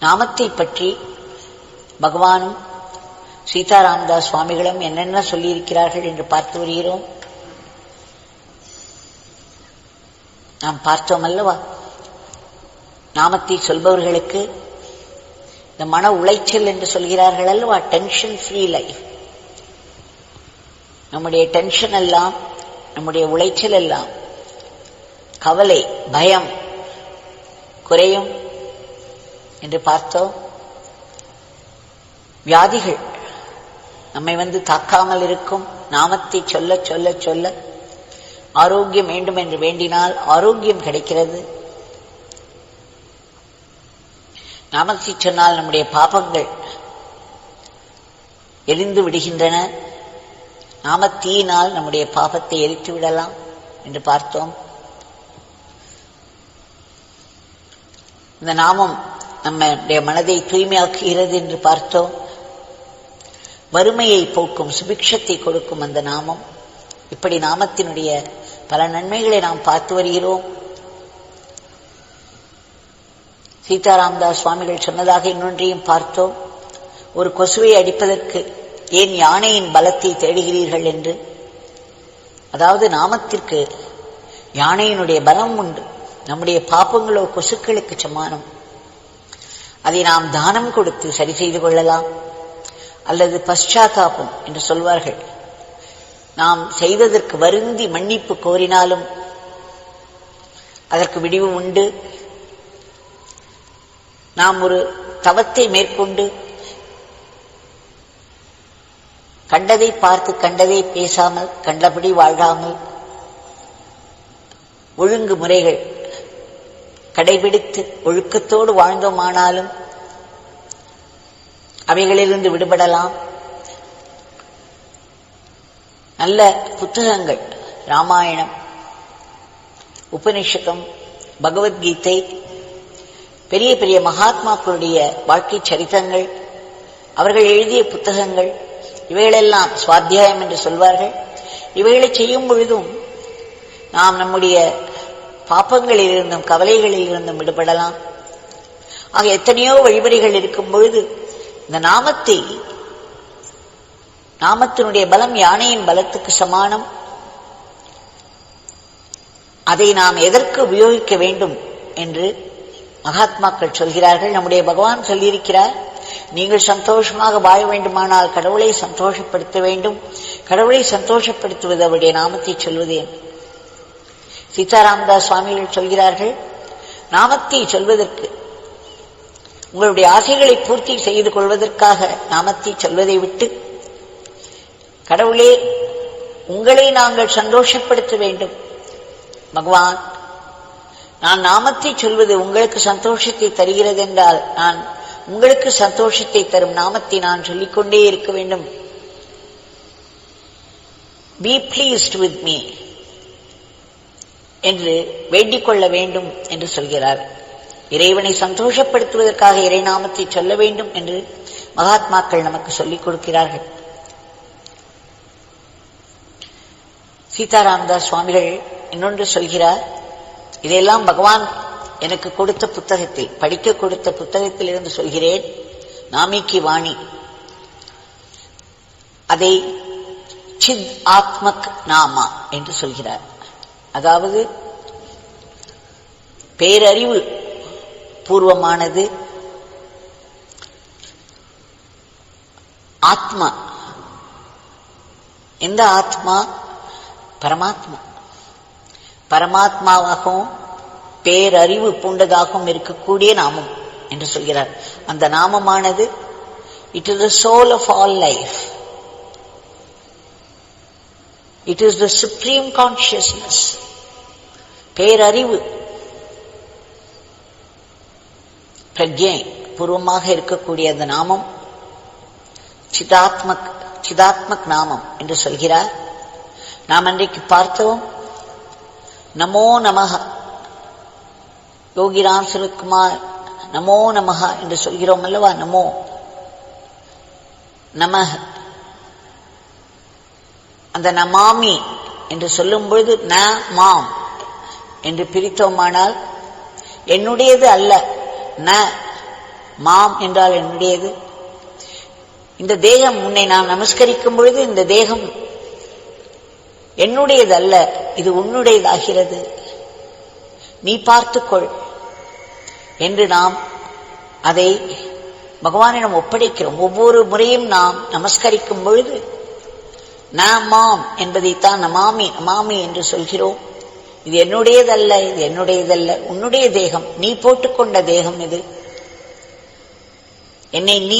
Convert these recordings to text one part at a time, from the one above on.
நாமத்தை பற்றி பகவானும் சீதாராமதாஸ் சுவாமிகளும் என்னென்ன சொல்லியிருக்கிறார்கள் என்று பார்த்து வருகிறோம். நாம் பார்த்தோம் அல்லவா, நாமத்தை சொல்பவர்களுக்கு இந்த மன உளைச்சல் என்று சொல்கிறார்கள் அல்லவா, டென்ஷன் ஃப்ரீ லைஃப். நம்முடைய டென்ஷன் எல்லாம், நம்முடைய உளைச்சல் எல்லாம், கவலை, பயம் குறையும் என்று பார்த்தோம். வியாதிகள் நம்மை தாக்காமல் இருக்கும். நாமத்தை சொல்ல சொல்ல சொல்ல ஆரோக்கியம் வேண்டும் என்று வேண்டினால் ஆரோக்கியம் கிடைக்கிறது. நாமத்தை சொன்னால் நம்முடைய பாபங்கள் எரிந்து விடுகின்றன. நாமத்தீயினால் நம்முடைய பாபத்தை எரித்து விடலாம் என்று பார்த்தோம். இந்த நாமம் நம்முடைய மனதை தூய்மையாக்குகிறது என்று பார்த்தோம். வறுமையை போக்கும், சுபிக்ஷத்தை கொடுக்கும் அந்த நாமம். இப்படி நாமத்தினுடைய பல நன்மைகளை நாம் பார்த்து வருகிறோம். சீதாராமதாஸ் சுவாமிகள் சொன்னதாக இன்னொன்றையும் பார்த்தோம். ஒரு கொசுவை அடிப்பதற்கு ஏன் யானையின் பலத்தை தேடுகிறீர்கள் என்று. அதாவது நாமத்திற்கு யானையினுடைய பலம் உண்டு. நம்முடைய பாப்பங்களோ கொசுக்களுக்கு சமானம். அதை நாம் தானம் கொடுத்து சரி செய்து கொள்ளலாம். அல்லது பశ్చాத்தாபம் என்று சொல்வார்கள். நாம் செய்ததற்கு வருந்தி மன்னிப்பு கோரினாலும் அதற்கு விடிவு உண்டு. நாம் ஒரு தவத்தை மேற்கொண்டு கண்டதை பார்த்து கண்டதை பேசாமல், கண்டபடி வாழாமல், ஒழுங்கு முறைகள் கடைபிடித்து ஒழுக்கத்தோடு வாழ்ந்தோமானாலும் அவைகளிலிருந்து விடுபடலாம். நல்ல புத்தகங்கள், ராமாயணம், உபனிஷதம், பகவத்கீதை, பெரிய பெரிய மகாத்மாக்களுடைய வாழ்க்கை சரித்திரங்கள், அவர்கள் எழுதிய புத்தகங்கள், இவைகளெல்லாம் சுவாத்தியாயம் என்று சொல்வார்கள். இவைகளை செய்யும் பொழுதும் நாம் நம்முடைய பாப்பங்களில் இருந்தும் கவலைகளில் இருந்தும் விடுபடலாம். ஆக எத்தனையோ வழிமுறைகள் இருக்கும் பொழுது இந்த நாமத்தினுடைய பலம் யானையின் பலத்துக்கு சமானம். அதை நாம் எதற்கு உபயோகிக்க வேண்டும் என்று மகாத்மாக்கள் சொல்கிறார்கள். நம்முடைய பகவான் சொல்லியிருக்கிறார், நீங்கள் சந்தோஷமாக வாழ வேண்டுமானால் கடவுளை சந்தோஷப்படுத்த வேண்டும். கடவுளை சந்தோஷப்படுத்துவது அவருடைய நாமத்தை சொல்வது. சீதாராமதாஸ் சுவாமிகள் சொல்கிறார்கள், நாமத்தை சொல்வதற்கு, உங்களுடைய ஆசைகளை பூர்த்தி செய்து கொள்வதற்காக நாமத்தை சொல்வதை விட்டு, கடவுளே உங்களை நாங்கள் சந்தோஷப்படுத்த வேண்டும். பகவான், நான் நாமத்தை சொல்வது உங்களுக்கு சந்தோஷத்தை தருகிறது என்றால் நான் உங்களுக்கு சந்தோஷத்தை தரும் நாமத்தை நான் சொல்லிக்கொண்டே இருக்க வேண்டும். Be pleased with me என்று வேண்டிக் கொள்ள வேண்டும் என்று சொல்கிறார். இறைவனை சந்தோஷப்படுத்துவதற்காக இறை நாமத்தை சொல்ல வேண்டும் என்று மகாத்மாக்கள் நமக்கு சொல்லிக் கொடுக்கிறார்கள். சீதாராமதாஸ் சுவாமிகள் இன்னொன்று சொல்கிறார், இதையெல்லாம் பகவான் எனக்கு கொடுத்த புத்தகத்தில், படிக்க கொடுத்த புத்தகத்தில் இருந்து சொல்கிறேன். நாமிக்கு வாணி, அதை சித் ஆத்மக் நாமா என்று சொல்கிறார். அதாவது பேரறிவு பூர்வமானது ஆத்மா. எந்த ஆத்மா? பரமாத்மா. பரமாத்மாவாகவும் பேரறிவு பூண்டதாகவும் இருக்கக்கூடிய நாமம் என்று சொல்கிறார். அந்த நாமமானது it is the soul of all life. It is the supreme consciousness. பேரறிவு பிரக்ஞை பூர்வமாக இருக்கக்கூடிய அந்த நாமம் சிதாத்மக் நாமம் என்று சொல்கிறார். நாம் அன்றைக்கு பார்த்தோம், நமோ நமஹ, யோகிராம் சுரத்குமார் நமோ நமஹ என்று சொல்கிறோம் அல்லவா. நமோ நமஹ, அந்த நமாமி என்று சொல்லும் பொழுது ந மாம் என்று பிரித்தோமானால் என்னுடையது அல்ல, ந மாம் என்றால் என்னுடையது. இந்த தேகம் உன்னை நான் நமஸ்கரிக்கும் பொழுது இந்த தேகம் என்னுடையது அல்ல, இது உன்னுடையதாகிறது, நீ பார்த்துக்கொள் என்று நாம் அதை பகவானிடம் ஒப்படைக்கிறோம். ஒவ்வொரு முறையும் நாம் நமஸ்கரிக்கும் பொழுது மாம் என்பதைத்தான் நமாமி நமாமி என்று சொல்கிறோம். இது என்னுடையதல்ல, இது என்னுடையதல்ல, உன்னுடைய தேகம், நீ போட்டுக்கொண்ட தேகம் இது. என்னை நீ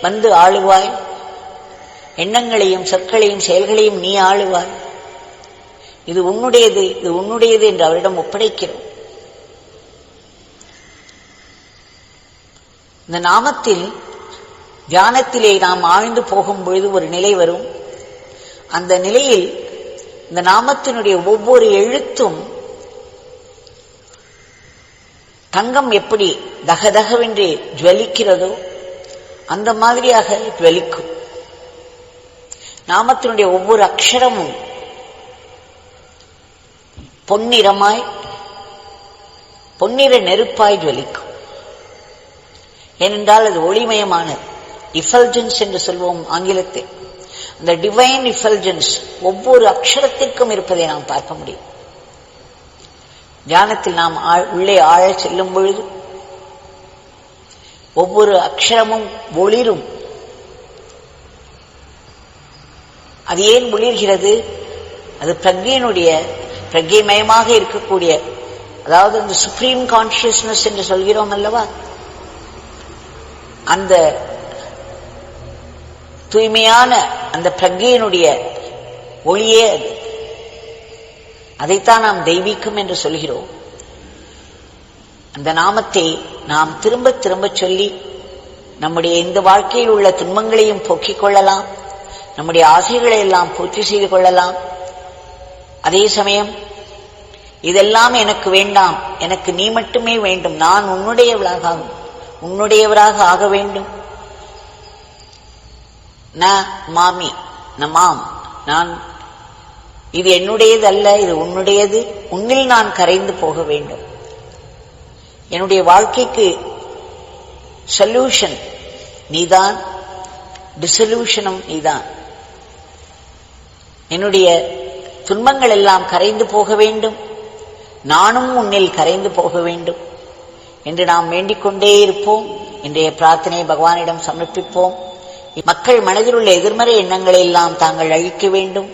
வந்து ஆளுவாய், எண்ணங்களையும் சொற்களையும் செயல்களையும் நீ ஆளுவாய், இது உன்னுடையது, இது உன்னுடையது என்று அவரிடம் ஒப்படைக்கிறோம். இந்த நாமத்தில் தியானத்திலே நாம் ஆழ்ந்து போகும் பொழுது ஒரு நிலை வரும். அந்த நிலையில் இந்த நாமத்தினுடைய ஒவ்வொரு எழுத்தும் தங்கம் எப்படி தகதகவென்று ஜுவலிக்கிறதோ அந்த மாதிரியாக ஜுவலிக்கும். நாமத்தினுடைய ஒவ்வொரு அக்ஷரமும் பொன்னிறமாய் பொன்னிற நெருப்பாய் ஜுவலிக்கும். ஏனென்றால் அது ஒளிமயமானது. இஃபல்ஜென்ஸ் என்று சொல்வோம் ஆங்கிலத்தில். அந்த டிவைன் இஃபல்ஜென்ஸ் ஒவ்வொரு அக்ஷரத்திற்கும் இருப்பதை நாம் பார்க்க முடியும். தியானத்தில் நாம் உள்ளே ஆழ செல்லும் பொழுது ஒவ்வொரு அக்ஷரமும் ஒளிரும். அது ஏன் ஒளிர்கிறது? அது பிரக்ஞைமயமாக இருக்கக்கூடிய, அதாவது அந்த சுப்ரீம் கான்சியஸ்னஸ் என்று சொல்கிறோம் அல்லவா, அந்த தூய்மையான அந்த பிரக்ஞையினுடைய ஒளியே அது. அதைத்தான் நாம் தெய்வீகம் என்று சொல்கிறோம். அந்த நாமத்தை நாம் திரும்ப திரும்ப சொல்லி நம்முடைய இந்த வாழ்க்கையில் உள்ள துன்பங்களையும் போக்கிக் கொள்ளலாம், நம்முடைய ஆசைகளை எல்லாம் பூர்த்தி செய்து கொள்ளலாம். அதே சமயம் இதெல்லாம் எனக்கு வேண்டாம், எனக்கு நீ மட்டுமே வேண்டும், நான் உன்னுடையவராக ஆக வேண்டும். மாமி நமாம், நான் இது என்னுடையது அல்ல, இது உன்னுடையது, உன்னில் நான் கரைந்து போக வேண்டும். என்னுடைய வாழ்க்கைக்கு சொல்யூஷன் நீதான், டிசல்யூஷனும் நீதான். என்னுடைய துன்பங்கள் எல்லாம் கரைந்து போக வேண்டும், நானும் உன்னில் கரைந்து போக வேண்டும் என்று நாம் வேண்டிக் கொண்டே இருப்போம். இன்றைய பிரார்த்தனையை பகவானிடம் சமர்ப்பிப்போம். மக்கள் மனதில் உள்ள எதிர்மறை எண்ணங்களை எல்லாம் தாங்கள் அழிக்க வேண்டும்.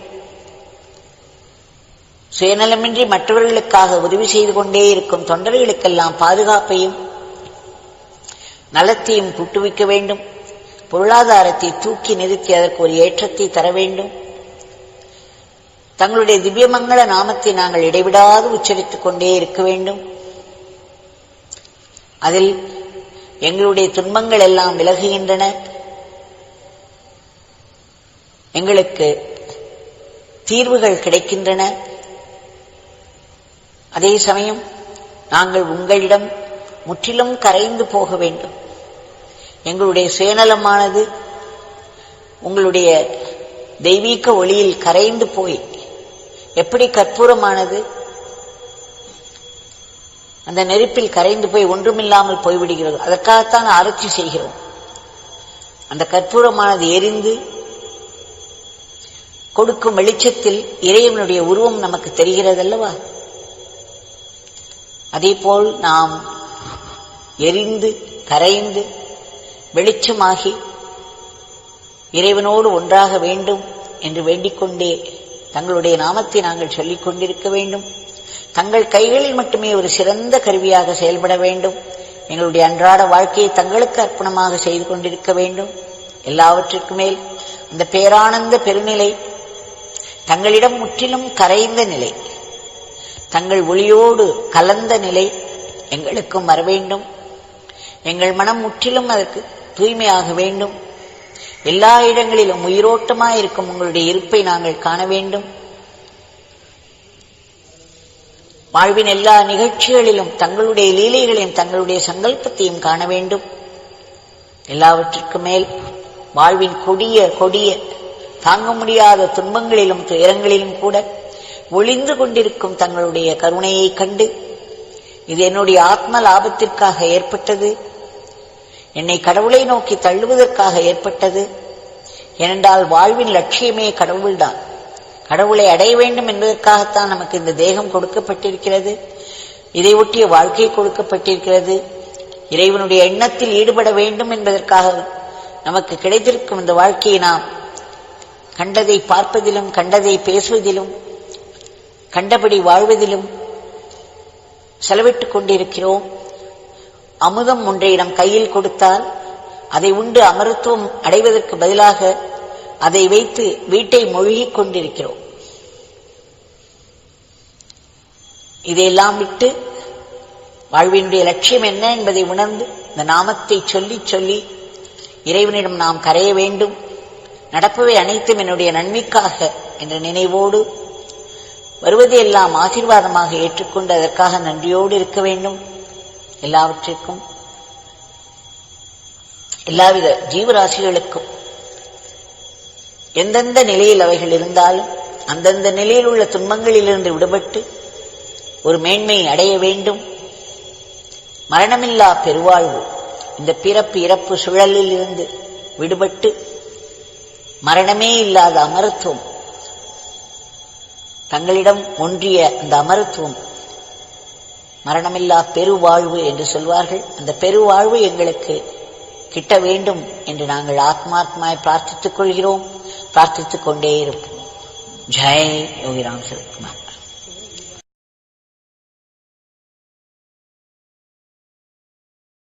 சுயநலமின்றி மற்றவர்களுக்காக உதவி செய்து கொண்டே இருக்கும் தொண்டர்களுக்கெல்லாம் பாதுகாப்பையும் நலத்தையும் கூட்டுவிக்க வேண்டும். பொருளாதாரத்தை தூக்கி நிறுத்தி அதற்கு ஒரு ஏற்றத்தை தர வேண்டும். தங்களுடைய திவ்யமங்கள நாமத்தை நாங்கள் இடைவிடாது உச்சரித்துக் கொண்டே இருக்க வேண்டும். அதில் எங்களுடைய துன்பங்கள் எல்லாம் விலகுகின்றன. எங்களுக்கு தீர்வுகள் கிடைக்கின்றன. அதே சமயம் நாங்கள் உங்களிடம் முற்றிலும் கரைந்து போக வேண்டும். எங்களுடைய சுயநலமானது உங்களுடைய தெய்வீக ஒளியில் கரைந்து போய், எப்படி கற்பூரமானது அந்த நெருப்பில் கரைந்து போய் ஒன்றுமில்லாமல் போய்விடுகிறது, அதற்காகத்தான் ஆராய்ச்சி செய்கிறோம். அந்த கற்பூரமானது எரிந்து கொடுக்கும் வெளிச்சத்தில் இறைவனுடைய உருவம் நமக்கு தெரிகிறது அல்லவா? அதேபோல் நாம் எரிந்து கரைந்து வெளிச்சமாகி இறைவனோடு ஒன்றாக வேண்டும் என்று வேண்டிக்கொண்டே தங்களுடைய நாமத்தை நாங்கள் சொல்லிக் கொண்டிருக்க வேண்டும். தங்கள் கைகளில் மட்டுமே ஒரு சிறந்த கருவியாக செயல்பட வேண்டும். எங்களுடைய அன்றாட வாழ்க்கையை தங்களுக்கு அர்ப்பணமாக செய்து கொண்டிருக்க வேண்டும். எல்லாவற்றிற்கு மேல் அந்த பேரானந்த பெருநிலை, தங்களிடம் முற்றிலும் கரைந்த நிலை, தங்கள் ஒளியோடு கலந்த நிலை எங்களுக்கும் வர வேண்டும். எங்கள் மனம் முற்றிலும் அதற்கு தூய்மையாக வேண்டும். எல்லா இடங்களிலும் உயிரோட்டமாயிருக்கும் உங்களுடைய இருப்பை நாங்கள் காண வேண்டும். வாழ்வின் எல்லா நிகழ்ச்சிகளிலும் தங்களுடைய லீலைகளையும் தங்களுடைய சங்கல்பத்தையும் காண வேண்டும். எல்லாவற்றிற்கு மேல் வாழ்வின் கொடிய தாங்க முடியாத துன்பங்களிலும் துயரங்களிலும் கூட ஒளிந்து கொண்டிருக்கும் தங்களுடைய கருணையை கண்டு, இது என்னுடைய ஆத்ம லாபத்திற்காக ஏற்பட்டது, என்னை கடவுளை நோக்கி தள்ளுவதற்காக ஏற்பட்டது. ஏனென்றால் வாழ்வின் லட்சியமே கடவுள்தான். கடவுளை அடைய வேண்டும் என்பதற்காகத்தான் நமக்கு இந்த தேகம் கொடுக்கப்பட்டிருக்கிறது. இதை ஒட்டிய வாழ்க்கை கொடுக்கப்பட்டிருக்கிறது. இறைவனுடைய எண்ணத்தில் ஈடுபட வேண்டும் என்பதற்காக நமக்கு கிடைத்திருக்கும் இந்த வாழ்க்கையை நாம் கண்டதை பார்ப்பதிலும், கண்டதை பேசுவதிலும், கண்டபடி வாழ்வதிலும் செலவிட்டுக் கொண்டிருக்கிறோம். அமுதம் ஒன்றை நம் கையில் கொடுத்தால் அதை உண்டு அமரத்துவம் அடைவதற்கு பதிலாக அதை வைத்து வீட்டை மொழிகிக் கொண்டிருக்கிறோம். இதையெல்லாம் விட்டு வாழ்வினுடைய லட்சியம் என்ன என்பதை உணர்ந்து இந்த நாமத்தை சொல்லி சொல்லி இறைவனிடம் நாம் கரைய வேண்டும். நடப்பவை அனைத்தும் என்னுடைய நன்மைக்காக என்ற நினைவோடு வருவதையெல்லாம் ஆசீர்வாதமாக ஏற்றுக்கொண்டு அதற்காக நன்றியோடு இருக்க வேண்டும். எல்லாவற்றிற்கும், எல்லாவித ஜீவராசிகளுக்கும் எந்தெந்த நிலையில் அவைகள் இருந்தாலும் அந்தந்த நிலையில் உள்ள துன்பங்களிலிருந்து விடுபட்டு ஒரு மேன்மையை அடைய வேண்டும். மரணமில்லா பெருவாழ்வு, இந்த பிறப்பு இறப்பு சுழலில் இருந்து விடுபட்டு மரணமே இல்லாத அமரத்துவம், தங்களிடம் ஒன்றிய அந்த அமரத்துவம் மரணமில்லா பெருவாழ்வு என்று சொல்வார்கள். அந்த பெருவாழ்வு எங்களுக்கு கிட்ட வேண்டும் என்று நாங்கள் ஆத்மாத்மாய் பிரார்த்தித்துக் கொள்கிறோம். பிரார்த்தித்துக் கொண்டே இருப்போம். ஜெய் யோகிராம் சிவகுமார்.